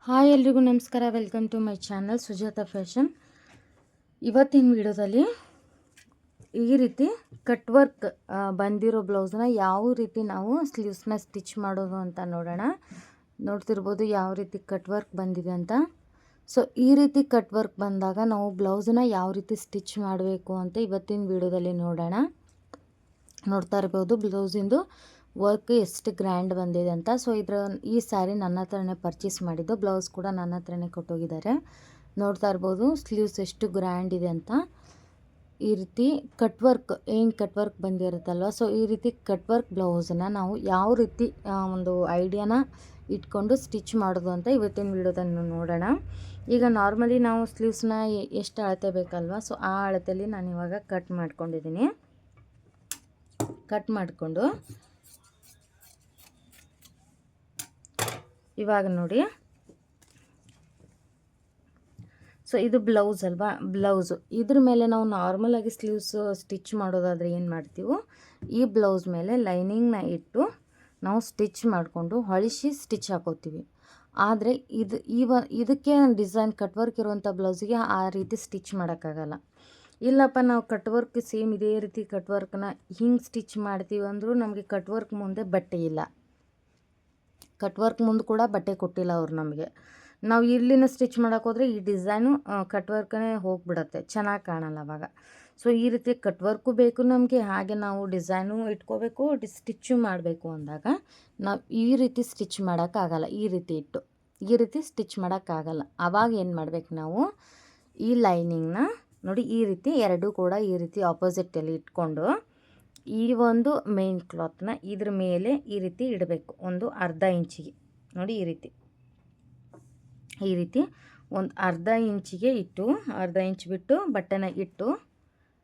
Hi ಎಲ್ರಿಗೂ ನಮಸ್ಕಾರ. Welcome to my channel Sujatha fashion. ಇವತ್ತಿನ ವಿಡಿಯೋದಲ್ಲಿ ಈ ರೀತಿ ಕಟ್ ವರ್ಕ್ ಬಂದಿರೋ ಬ್ಲೌಸ್ನ ಯಾವ ರೀತಿ ನಾವು ಸ್ಲೀವ್ಸ್ನ ಸ್ಟಿಚ್ ಮಾಡೋದು ಅಂತ ನೋಡೋಣ. ನೋಡ್ತಿರ್ಬೋದು ಯಾವ ರೀತಿ ಕಟ್ ವರ್ಕ್ ಬಂದಿದೆ ಅಂತ. ಸೊ ಈ ರೀತಿ ಕಟ್ ವರ್ಕ್ ಬಂದಾಗ ನಾವು ಬ್ಲೌಸನ್ನ ಯಾವ ರೀತಿ ಸ್ಟಿಚ್ ಮಾಡಬೇಕು ಅಂತ ಇವತ್ತಿನ ವಿಡಿಯೋದಲ್ಲಿ ನೋಡೋಣ. ನೋಡ್ತಾ ಇರ್ಬೋದು ಬ್ಲೌಸಿಂದು ವರ್ಕ್ ಎಷ್ಟು ಗ್ರ್ಯಾಂಡ್ ಬಂದಿದೆ ಅಂತ. ಸೊ ಈ ಸ್ಯಾರಿ ನನ್ನ ಹತ್ರನೇ ಪರ್ಚೇಸ್ ಮಾಡಿದ್ದು, ಬ್ಲೌಸ್ ಕೂಡ ನನ್ನ ಹತ್ರನೇ ಕೊಟ್ಟೋಗಿದ್ದಾರೆ. ನೋಡ್ತಾ ಇರ್ಬೋದು ಸ್ಲೀವ್ಸ್ ಎಷ್ಟು ಗ್ರ್ಯಾಂಡ್ ಇದೆ ಅಂತ. ಈ ರೀತಿ ಕಟ್ ವರ್ಕ್ ಕಟ್ ವರ್ಕ್ ಬಂದಿರುತ್ತಲ್ವ, ಸೊ ಈ ರೀತಿ ಕಟ್ ವರ್ಕ್ ಬ್ಲೌಸನ್ನು ನಾವು ಯಾವ ರೀತಿ ಒಂದು ಐಡಿಯಾನ ಇಟ್ಕೊಂಡು ಸ್ಟಿಚ್ ಮಾಡೋದು ಅಂತ ಇವತ್ತಿನ ವಿಡಿಯೋದಲ್ಲಿ ನೋಡೋಣ. ಈಗ ನಾರ್ಮಲಿ ನಾವು ಸ್ಲೀವ್ಸ್ನ ಎಷ್ಟು ಅಳತೆ ಬೇಕಲ್ವ, ಸೊ ಆ ಅಳತೆಯಲ್ಲಿ ನಾನು ಇವಾಗ ಕಟ್ ಮಾಡ್ಕೊಂಡಿದ್ದೀನಿ. ಕಟ್ ಮಾಡಿಕೊಂಡು ಇವಾಗ ನೋಡಿ, ಸೊ ಇದು ಬ್ಲೌಸ್ ಅಲ್ವಾ, ಬ್ಲೌಸು ಇದ್ರ ಮೇಲೆ ನಾವು ನಾರ್ಮಲಾಗಿ ಸ್ಲೀವ್ಸ್ ಸ್ಟಿಚ್ ಮಾಡೋದಾದರೆ ಏನು ಮಾಡ್ತೀವೋ, ಈ ಬ್ಲೌಸ್ ಮೇಲೆ ಲೈನಿಂಗ್ನ ಇಟ್ಟು ನಾವು ಸ್ಟಿಚ್ ಮಾಡಿಕೊಂಡು ಹೊಳಿಸಿ ಸ್ಟಿಚ್ ಹಾಕೋತೀವಿ. ಆದರೆ ಇದಕ್ಕೆ ಡಿಸೈನ್ ಕಟ್ ವರ್ಕ್ ಇರುವಂಥ ಬ್ಲೌಸಿಗೆ ಆ ರೀತಿ ಸ್ಟಿಚ್ ಮಾಡೋಕ್ಕಾಗಲ್ಲ. ಇಲ್ಲಪ್ಪ ನಾವು ಕಟ್ ವರ್ಕ್ ಸೇಮ್ ಇದೇ ರೀತಿ ಕಟ್ ವರ್ಕ್ನ ಹಿಂಗೆ ಸ್ಟಿಚ್ ಮಾಡ್ತೀವಿ ಅಂದರೂ ನಮಗೆ ಕಟ್ ವರ್ಕ್ ಮುಂದೆ ಬಟ್ಟೆ ಇಲ್ಲ, ಕಟ್ ವರ್ಕ್ ಮುಂದೆ ಕೂಡ ಬಟ್ಟೆ ಕೊಟ್ಟಿಲ್ಲ ಅವ್ರು ನಮಗೆ. ನಾವು ಇಲ್ಲಿನ ಸ್ಟಿಚ್ ಮಾಡೋಕೆ ಹೋದರೆ ಈ ಡಿಸೈನು ಕಟ್ ವರ್ಕೇ ಹೋಗಿಬಿಡತ್ತೆ, ಚೆನ್ನಾಗಿ ಕಾಣಲ್ಲ ಅವಾಗ. ಸೊ ಈ ರೀತಿ ಕಟ್ ವರ್ಕು ಬೇಕು ನಮಗೆ, ಹಾಗೆ ನಾವು ಡಿಸೈನು ಇಟ್ಕೋಬೇಕು, ಸ್ಟಿಚ್ಚು ಮಾಡಬೇಕು ಅಂದಾಗ ನಾವು ಈ ರೀತಿ ಸ್ಟಿಚ್ ಮಾಡೋಕ್ಕಾಗಲ್ಲ. ಈ ರೀತಿ ಸ್ಟಿಚ್ ಮಾಡೋಕ್ಕಾಗಲ್ಲ. ಆವಾಗ ಏನು ಮಾಡಬೇಕು ನಾವು, ಈ ಲೈನಿಂಗ್ನ ನೋಡಿ ಈ ರೀತಿ ಎರಡೂ ಕೂಡ ಈ ರೀತಿ ಆಪೋಸಿಟಲ್ಲಿ ಇಟ್ಕೊಂಡು ಈ ಒಂದು ಮೇನ್ ಕ್ಲಾತ್ನ ಇದ್ರ ಮೇಲೆ ಈ ರೀತಿ ಇಡಬೇಕು. ಒಂದು ಅರ್ಧ ಇಂಚಿಗೆ ನೋಡಿ ಈ ರೀತಿ ಒಂದು ಅರ್ಧ ಇಂಚಿಗೆ ಇಟ್ಟು, ಅರ್ಧ ಇಂಚ್ ಬಿಟ್ಟು ಬಟ್ಟೆನ ಇಟ್ಟು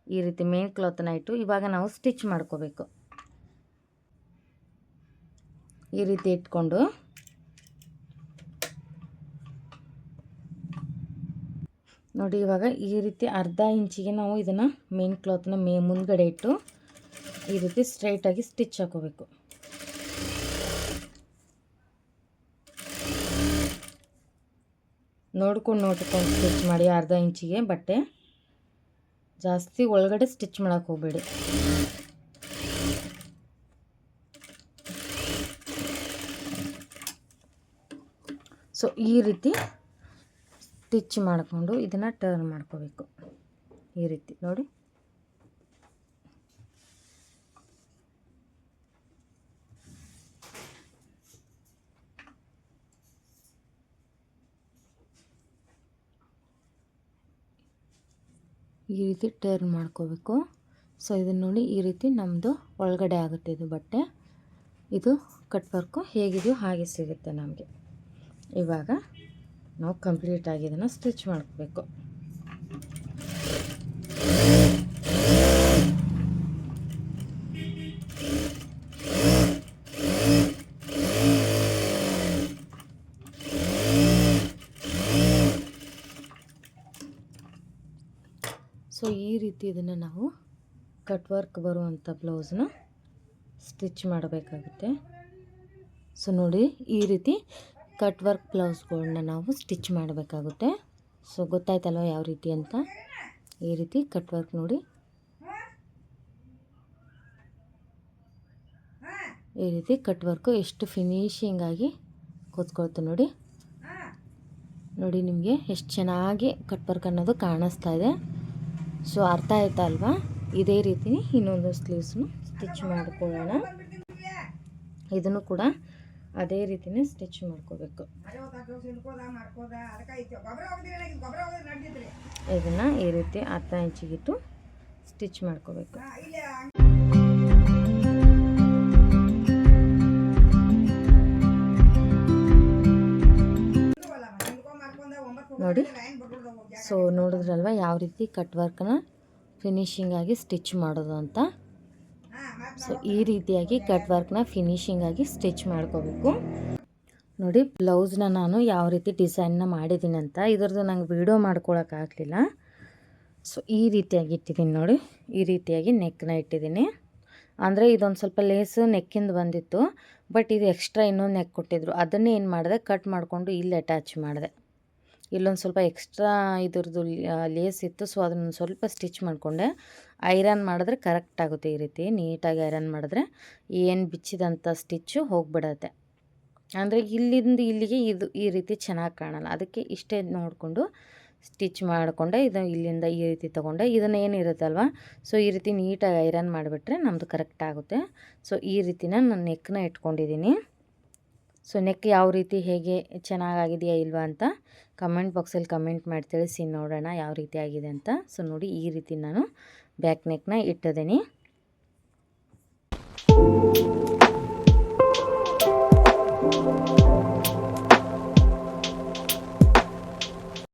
ಈ ರೀತಿ ಮೇನ್ ಕ್ಲಾತ್ನ ಇಟ್ಟು ಇವಾಗ ನಾವು ಸ್ಟಿಚ್ ಮಾಡ್ಕೋಬೇಕು. ಈ ರೀತಿ ಇಟ್ಕೊಂಡು ನೋಡಿ ಇವಾಗ ಈ ರೀತಿ ಅರ್ಧ ಇಂಚಿಗೆ ನಾವು ಇದನ್ನು ಮೇನ್ ಕ್ಲಾತ್ನ ಮುಂದ್ಗಡೆ ಇಟ್ಟು ಈ ರೀತಿ ಸ್ಟ್ರೈಟಾಗಿ ಸ್ಟಿಚ್ ಹಾಕೋಬೇಕು. ನೋಡ್ಕೊಂಡು ಸ್ಟಿಚ್ ಮಾಡಿ. ಅರ್ಧ ಇಂಚಿಗೆ ಬಟ್ಟೆ ಜಾಸ್ತಿ ಒಳಗಡೆ ಸ್ಟಿಚ್ ಮಾಡೋಕ್ಕೆ ಹೋಗಬೇಡಿ. ಸೊ ಈ ರೀತಿ ಸ್ಟಿಚ್ ಮಾಡಿಕೊಂಡು ಇದನ್ನು ಟರ್ನ್ ಮಾಡ್ಕೋಬೇಕು. ಈ ರೀತಿ ನೋಡಿ, ಈ ರೀತಿ ಟರ್ನ್ ಮಾಡ್ಕೋಬೇಕು. ಸೊ ಇದನ್ನು ನೋಡಿ ಈ ರೀತಿ ನಮ್ಮದು ಒಳಗಡೆ ಆಗುತ್ತೆ ಇದು ಬಟ್ಟೆ. ಇದು ಕಟ್ ವರ್ಕು ಹೇಗಿದೆಯೋ ಹಾಗೆ ಸಿಗುತ್ತೆ ನಮಗೆ. ಇವಾಗ ನಾವು ಕಂಪ್ಲೀಟಾಗಿ ಇದನ್ನು ಸ್ಟಿಚ್ ಮಾಡ್ಕೋಬೇಕು. ಸೊ ಈ ರೀತಿ ಇದನ್ನು ನಾವು ಕಟ್ ವರ್ಕ್ ಬರುವಂಥ ಬ್ಲೌಸ್ನ ಸ್ಟಿಚ್ ಮಾಡಬೇಕಾಗುತ್ತೆ. ಸೊ ನೋಡಿ ಈ ರೀತಿ ಕಟ್ ವರ್ಕ್ ಬ್ಲೌಸ್ಗಳನ್ನ ನಾವು ಸ್ಟಿಚ್ ಮಾಡಬೇಕಾಗುತ್ತೆ. ಸೊ ಗೊತ್ತಾಯ್ತಲ್ವ ಯಾವ ರೀತಿ ಅಂತ. ಈ ರೀತಿ ಕಟ್ ವರ್ಕ್ ನೋಡಿ, ಈ ರೀತಿ ಕಟ್ ವರ್ಕು ಎಷ್ಟು ಫಿನಿಶಿಂಗಾಗಿ ಕೂತ್ಕೊಳ್ತು ನೋಡಿ. ನೋಡಿ ನಿಮಗೆ ಎಷ್ಟು ಚೆನ್ನಾಗಿ ಕಟ್ ವರ್ಕ್ ಅನ್ನೋದು ಕಾಣಿಸ್ತಾ ಇದೆ. ಸೊ ಅರ್ಥ ಆಯ್ತಾ ಅಲ್ವಾ? ಇದೇ ರೀತಿ ಇನ್ನೊಂದು ಸ್ಲೀವ್ಸ್ನು ಸ್ಟಿಚ್ ಮಾಡ್ಕೊಳ್ಳೋಣ. ಇದನ್ನು ಕೂಡ ಅದೇ ರೀತಿನೇ ಸ್ಟಿಚ್ ಮಾಡ್ಕೋಬೇಕು. ಇದನ್ನು ಈ ರೀತಿ ಅರ್ಧ ಇಂಚಿಗಿಟ್ಟು ಸ್ಟಿಚ್ ಮಾಡ್ಕೋಬೇಕು. ನೋಡಿ, ಸೊ ನೋಡಿದ್ರಲ್ವ ಯಾವ ರೀತಿ ಕಟ್ ವರ್ಕ್ನ ಫಿನಿಶಿಂಗ್ ಆಗಿ ಸ್ಟಿಚ್ ಮಾಡೋದು ಅಂತ. ಸೊ ಈ ರೀತಿಯಾಗಿ ಕಟ್ ವರ್ಕ್ನ ಫಿನಿಶಿಂಗ್ ಆಗಿ ಸ್ಟಿಚ್ ಮಾಡ್ಕೋಬೇಕು. ನೋಡಿ ಬ್ಲೌಸ್ನ ನಾನು ಯಾವ ರೀತಿ ಡಿಸೈನ್ನ ಮಾಡಿದ್ದೀನಿ ಅಂತ. ಇದರದ್ದು ನಂಗೆ ವಿಡಿಯೋ ಮಾಡ್ಕೊಳಕ್ಕಾಗಲಿಲ್ಲ. ಸೊ ಈ ರೀತಿಯಾಗಿ ಇಟ್ಟಿದ್ದೀನಿ ನೋಡಿ, ಈ ರೀತಿಯಾಗಿ ನೆಕ್ನ ಇಟ್ಟಿದ್ದೀನಿ. ಅಂದರೆ ಇದೊಂದು ಸ್ವಲ್ಪ ಲೇಸು ನೆಕ್ಕಿಂದ ಬಂದಿತ್ತು, ಬಟ್ ಇದು ಎಕ್ಸ್ಟ್ರಾ ಇನ್ನೊಂದು ನೆಕ್ ಕೊಟ್ಟಿದ್ರು. ಅದನ್ನೇ ಏನು ಮಾಡಿದೆ, ಕಟ್ ಮಾಡಿಕೊಂಡು ಇಲ್ಲಿ ಅಟ್ಯಾಚ್ ಮಾಡಿದೆ. ಇಲ್ಲೊಂದು ಸ್ವಲ್ಪ ಎಕ್ಸ್ಟ್ರಾ ಇದ್ರದ್ದು ಲೇಸ್ ಇತ್ತು, ಸೊ ಅದನ್ನು ಸ್ವಲ್ಪ ಸ್ಟಿಚ್ ಮಾಡಿಕೊಂಡೆ. ಐರನ್ ಮಾಡಿದ್ರೆ ಕರೆಕ್ಟ್ ಆಗುತ್ತೆ. ಈ ರೀತಿ ನೀಟಾಗಿ ಐರನ್ ಮಾಡಿದ್ರೆ ಏನು ಬಿಚ್ಚಿದಂಥ ಸ್ಟಿಚ್ಚು ಹೋಗಿಬಿಡತ್ತೆ. ಅಂದರೆ ಇಲ್ಲಿಂದ ಇಲ್ಲಿಗೆ ಇದು ಈ ರೀತಿ ಚೆನ್ನಾಗಿ ಕಾಣಲ್ಲ. ಅದಕ್ಕೆ ಇಷ್ಟೇ ನೋಡಿಕೊಂಡು ಸ್ಟಿಚ್ ಮಾಡಿಕೊಂಡೆ. ಇದು ಇಲ್ಲಿಂದ ಈ ರೀತಿ ತೊಗೊಂಡೆ. ಇದನ್ನು ಏನಿರುತ್ತಲ್ವ, ಸೊ ಈ ರೀತಿ ನೀಟಾಗಿ ಐರನ್ ಮಾಡಿಬಿಟ್ರೆ ನಮ್ಮದು ಕರೆಕ್ಟ್ ಆಗುತ್ತೆ. ಸೊ ಈ ರೀತಿನ ನಾನು ನೆಕ್ನ ಇಟ್ಕೊಂಡಿದ್ದೀನಿ. ಸೊ ನೆಕ್ ಯಾವ ರೀತಿ ಹೇಗೆ ಚೆನ್ನಾಗಾಗಿದೆಯಾ ಇಲ್ವಾ ಅಂತ ಕಮೆಂಟ್ ಬಾಕ್ಸಲ್ಲಿ ಕಮೆಂಟ್ ಮಾಡಿ ತಿಳಿಸಿ, ನೋಡೋಣ ಯಾವ ರೀತಿ ಆಗಿದೆ ಅಂತ. ಸೊ ನೋಡಿ, ಈ ರೀತಿ ನಾನು ಬ್ಯಾಕ್ ನೆಕ್ನ ಇಟ್ಟಿದ್ದೀನಿ.